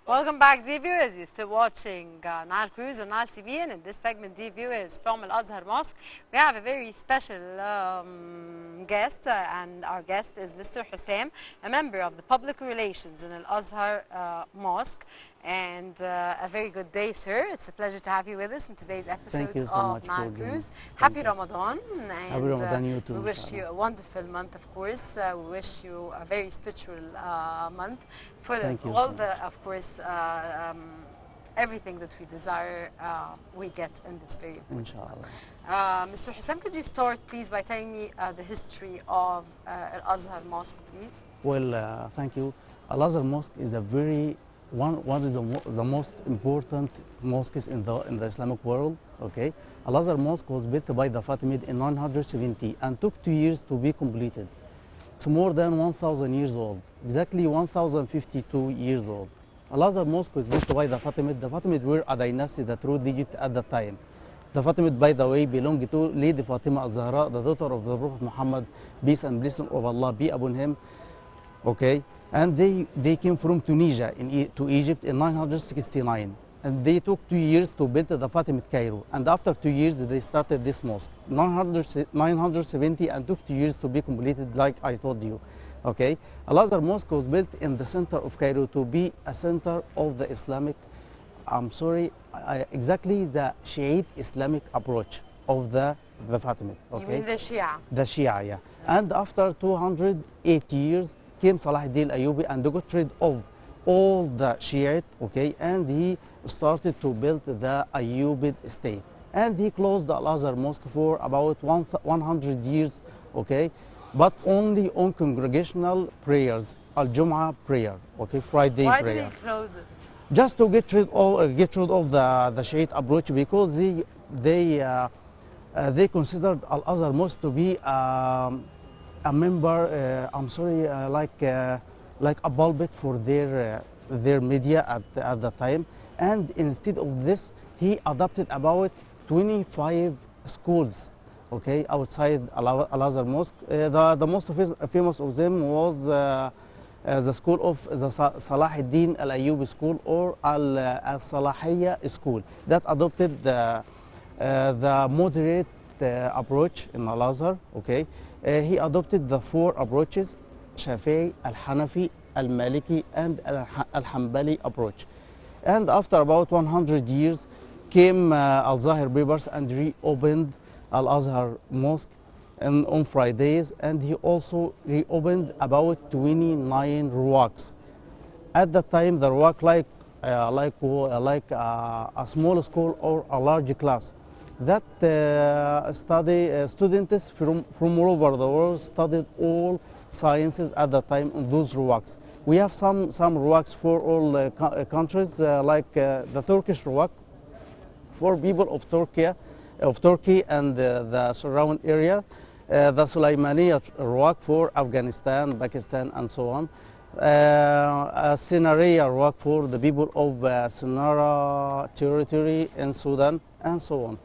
Welcome back, dear viewers. You're still watching Nile Cruise on Nile TV, and in this segment, dear viewers, from Al Azhar Mosque, we have a very special guest, and our guest is Mr. Hossam, a member of the public relations in Al Azhar Mosque. And a very good day, sir. It's a pleasure to have you with us in today's episode of Nile Cruise. Happy Ramadan. Happy Ramadan, you too. We wish you a wonderful month, of course. We wish you a very spiritual month, full of all the, of course, everything that we desire, we get in this period. Inshallah. Mr. Hossam, could you start, please, by telling me the history of Al Azhar Mosque, please? Well, thank you. Al Azhar Mosque is a very one is the most important mosques in the Islamic world. Okay, Al Azhar Mosque was built by the Fatimid in 970 and took 2 years to be completed. It's more than 1,000 years old, exactly 1,052 years old. Al Azhar Mosque was built by the Fatimid. The Fatimid were a dynasty that ruled Egypt at the time. The Fatimid, by the way, belonged to Lady Fatima al-Zahra, the daughter of the Prophet Muhammad, peace and blessing of Allah be upon him. Okay. And they came from Tunisia to Egypt in 969. And they took 2 years to build the Fatimid Cairo. And after 2 years, they started this mosque. 970 and took 2 years to be completed, like I told you. Okay? Al Azhar Mosque was built in the center of Cairo to be a center of the Islamic, exactly the Shiite Islamic approach of the Fatimid. Okay? You mean the Shia? The Shia, yeah. And after 208 years, came Salah ad-Din Ayyubi and got rid of all the Shiite, okay, and he started to build the Ayyubid state. And he closed the Al Azhar Mosque for about 100 years, okay, but only on congregational prayers, Al-Jum'ah prayer, okay, Friday prayer. Why did he close it? Just to get rid of the Shiite approach, because they considered Al Azhar Mosque to be a member, like a pulpit for their media at the time. And instead of this, he adopted about 25 schools, okay, outside Al Azhar Mosque. The most famous of them was the school of the Salah ad-Din al-Ayyubi school, or al-Salahiyya school, that adopted the moderate approach in Al Azhar, okay. He adopted the 4 approaches: Shafi'i, Al-Hanafi, Al-Maliki, and Al-Hanbali approach. And after about 100 years, came Al-Zahir Papers and reopened Al Azhar Mosque on Fridays, and he also reopened about 29 ruwaks. At that time, the ruwak like a small school or a large class. That students from all over the world studied all sciences at the time on those ruwaks. We have some ruwaks for all countries, like the Turkish ruwak for people of Turkey and the surrounding area, the Sulaimaniya ruwak for Afghanistan, Pakistan, and so on. Sinariya ruwak for the people of Sinara territory in Sudan, and so on.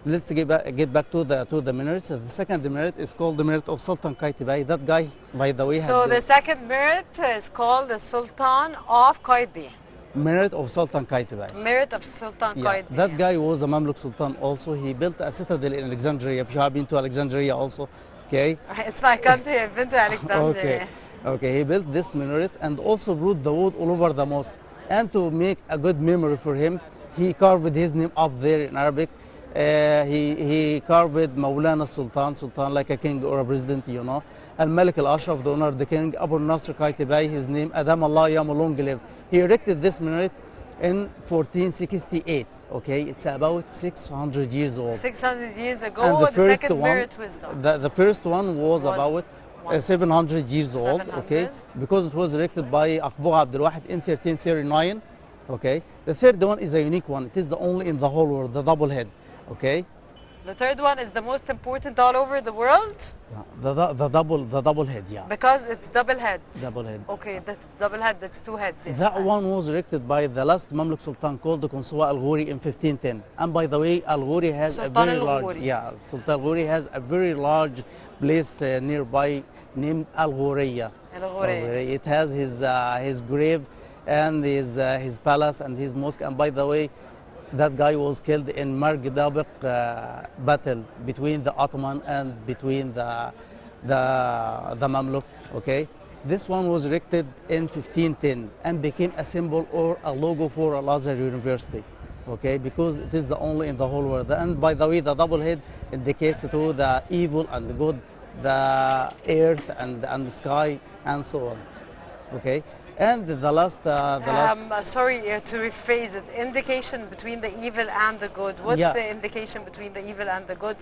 Let's get back to the minarets. The second minaret is called the minaret of Sultan Qaitbay. That guy, by the way, so the second minaret is called the Sultan of Qaitbay. Minaret of Sultan Qaitbay. Minaret of Sultan Qaitbay. That guy was a Mamluk Sultan also. He built a citadel in Alexandria. If you have been to Alexandria also, okay? It's my country. I've been to Alexandria. Okay. Okay, he built this minaret and also brought the wood all over the mosque. And to make a good memory for him, he carved his name up there in Arabic. He carved Maulana Sultan like a king or a president, you know. Al-Malik al-Ashraf, the owner of the king, Abu Nasr Qaitbay, his name, Adam Allah Yam long live. He erected this minaret in 1468, okay? It's about 600 years old. 600 years ago, the second minaret was done. The first one was about 700 years old, okay? Because it was erected by Akbar Abdul Wahid in 1339, okay? The third one is a unique one. It is the only in the whole world, the double head. Okay. The third one is the most important all over the world? Yeah, the double head, yeah. Because it's double head. Double head. Okay, that's double head, that's 2 heads. Yes. That one was erected by the last Mamluk Sultan called the Consuwa Al-Ghuri in 1510. And by the way, Al-Ghuri has a very large, Sultan Al-Ghuri has a very large place nearby named Al-Ghuriya. Al-Ghuri. It has his grave and his palace and his mosque. And by the way, that guy was killed in Margdabiq battle between the Ottoman and between the Mamluk. Okay, this one was erected in 1510 and became a symbol or a logo for Al-Azhar University. Okay, because it is the only in the whole world. And by the way, the double head indicates to the evil and the good, the earth and the sky and so on. Okay, and the last Sorry to rephrase it. Indication between the evil and the good. What's Yeah. the indication between the evil and the good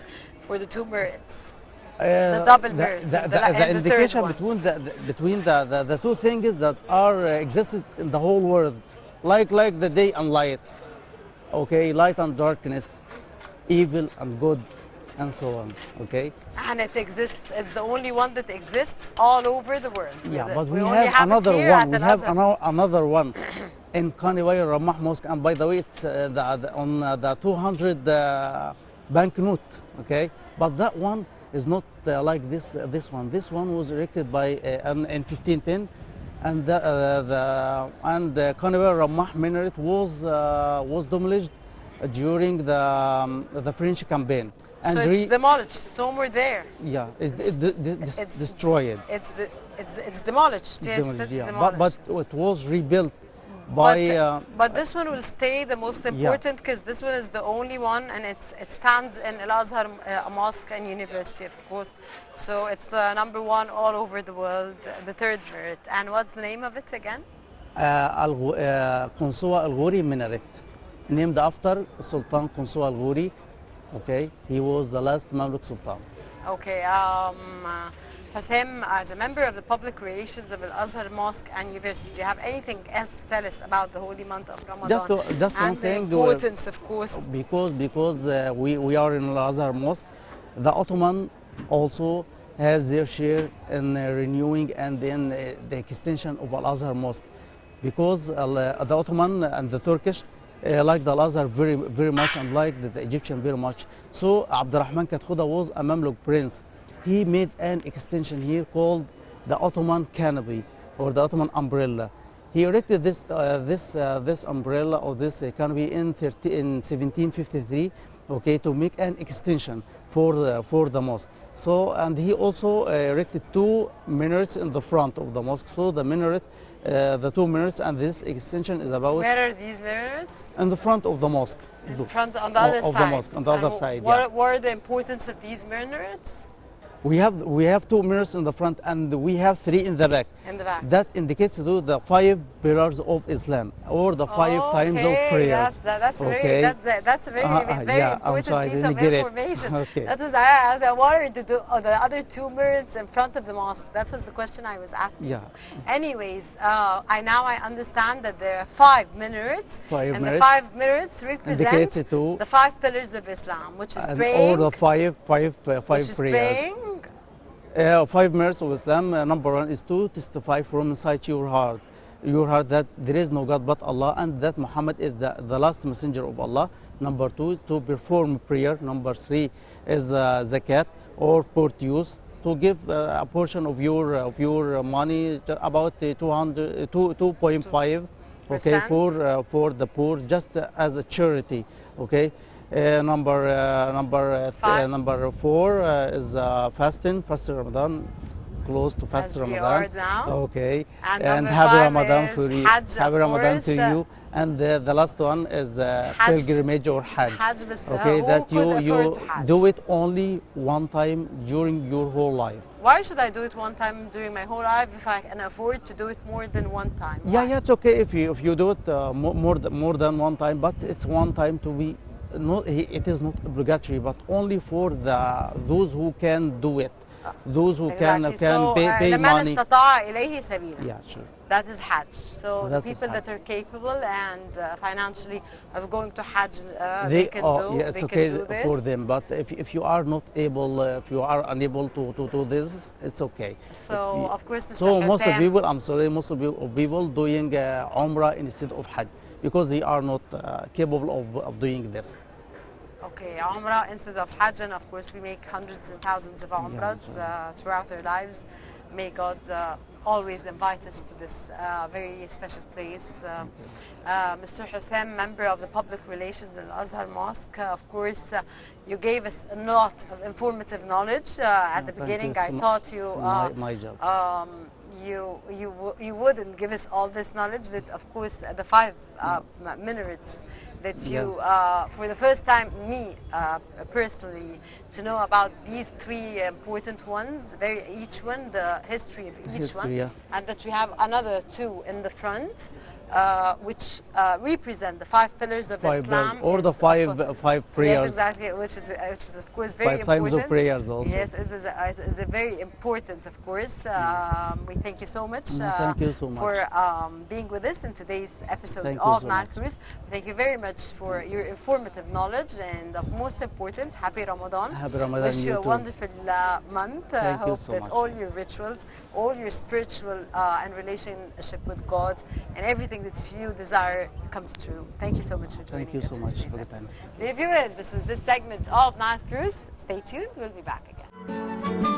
for the two merits? The double merits. the and the third indication one. between the two things that are existed in the whole world, like the day and light. Okay, light and darkness, evil and good, and so on. Okay. And it exists. It's the only one that exists all over the world. Yeah, but we we only have it another here one. at We Al have Azhar. another one in Kaniwaya Ramah Mosque, and by the way, it's on the 200 banknote. Okay, but that one is not like this. This one. This one was erected by in 1510, and the Kaniwaya Ramah minaret was demolished during the French campaign. And So it's demolished. It's no more there. yeah, it's It's destroyed. It's demolished. Yes, Demolished, it's yeah. demolished. But it was rebuilt by But this one will stay the most important because this one is the only one, and it stands in Al Azhar Mosque and University, of course. So it's the number one all over the world, the third merit. And what's the name of it again? Qunsuwa Al-Ghuri minaret, named after Sultan Qunsuwa Al-Ghuri. Okay, he was the last Mamluk Sultan. Okay, Hossam, as a member of the public relations of Al Azhar Mosque and University, do you have anything else to tell us about the holy month of Ramadan Just one and the thing, importance, of course? because we are in Al-Azhar Mosque, the Ottoman also has their share in renewing and in the extension of Al-Azhar Mosque, because the Ottoman and the Turkish like the Al-Azhar very much, and like the Egyptian very much. So Abdurrahman Katkhuda was a Mamluk prince. He made an extension here called the Ottoman canopy or the Ottoman umbrella. He erected this umbrella or this canopy in 1753, okay, to make an extension for the mosque. So, and he also erected two minarets in the front of the mosque. So the minaret, the two minarets, and this extension is about Where are these minarets? in the front of the mosque. In front, on the other of side. the mosque, on the other side. What, Yeah. what are the importance of these minarets? We have two minarets in the front, and we have three in the back. In the back. That indicates to the 5 pillars of Islam, or the 5 times of prayers. That's okay. that's a very Yeah, I'm important sorry, I piece didn't of get it. information. Okay. That was I wanted to do the other two minarets in front of the mosque. That was the question I was asking. Yeah. Anyways, I understand that there are 5 minarets, Five and minarets. the 5 minarets represent Indicates it to- the 5 pillars of Islam, which is And praying, all the five which is prayers. praying, 5 minutes of Islam. Number 1 is to testify from inside your heart that there is no God but Allah, and that Muhammad is the last messenger of Allah. Number 2 is to perform prayer. Number 3 is zakat or produce, to give a portion of your money, about 2.5, okay, for the poor, just as a charity. Okay. Number 4 is fasting Ramadan, close to fast As we Ramadan. are now. Okay, And and number happy 5 Ramadan is for you. Hajj, Happy of Ramadan course. to you. And the last one is Hajj. pilgrimage or Hajj. Hajj, but Okay, who that could afford you to Hajj? do it only one time during your whole life. Why should I do it one time during my whole life if I can afford to do it more than one time? Yeah, Why? yeah, it's okay if you do it more than one time, but it's one time to be. No, it is not obligatory, but only for those who can do it, those who Exactly. can pay لمن money. استطاع إليه سبيلا. Yeah, sure. That is Hajj. So That the is people Hajj. that are capable and financially of going to Hajj, they They can are, do. yeah, it's they okay can do this. for them, but if you are not able, if you are unable to do this, it's okay. So If you- of course, Mr. So most of Hossam, people, I'm sorry, most of people doing Umrah instead of Hajj because they are not capable of doing this. Okay, Umrah instead of Hajj, and of course we make hundreds and thousands of Umrahs throughout our lives. May God always invite us to this very special place. Mr. Hossam, member of the Public Relations in Al-Azhar Mosque, of course, you gave us a lot of informative knowledge. At the beginning, I thought you my job. you wouldn't give us all this knowledge, but of course the 5 minarets that you, for the first time, me personally, to know about these 3 important ones, each one, the history of each one, and that we have another 2 in the front, which represent the 5 pillars of Islam. Or the five prayers. Yes, exactly, which is of course very 5 important. times of prayers also. Yes, is a very important, of course. We thank you so much, thank you so much for being with us in today's episode thank of so Nile much. Cruise. Thank you very much for your informative knowledge, and most important, happy Ramadan. Happy Ramadan. Wish you a too. wonderful month. I Thank you hope so that much. all your rituals, all your spiritual and relationship with God, and everything that you desire comes true. Thank you so much for joining us. Thank you so in much today's for the episode. time. Dear viewers, this was this segment of Nile Cruise. Stay tuned. We'll be back again.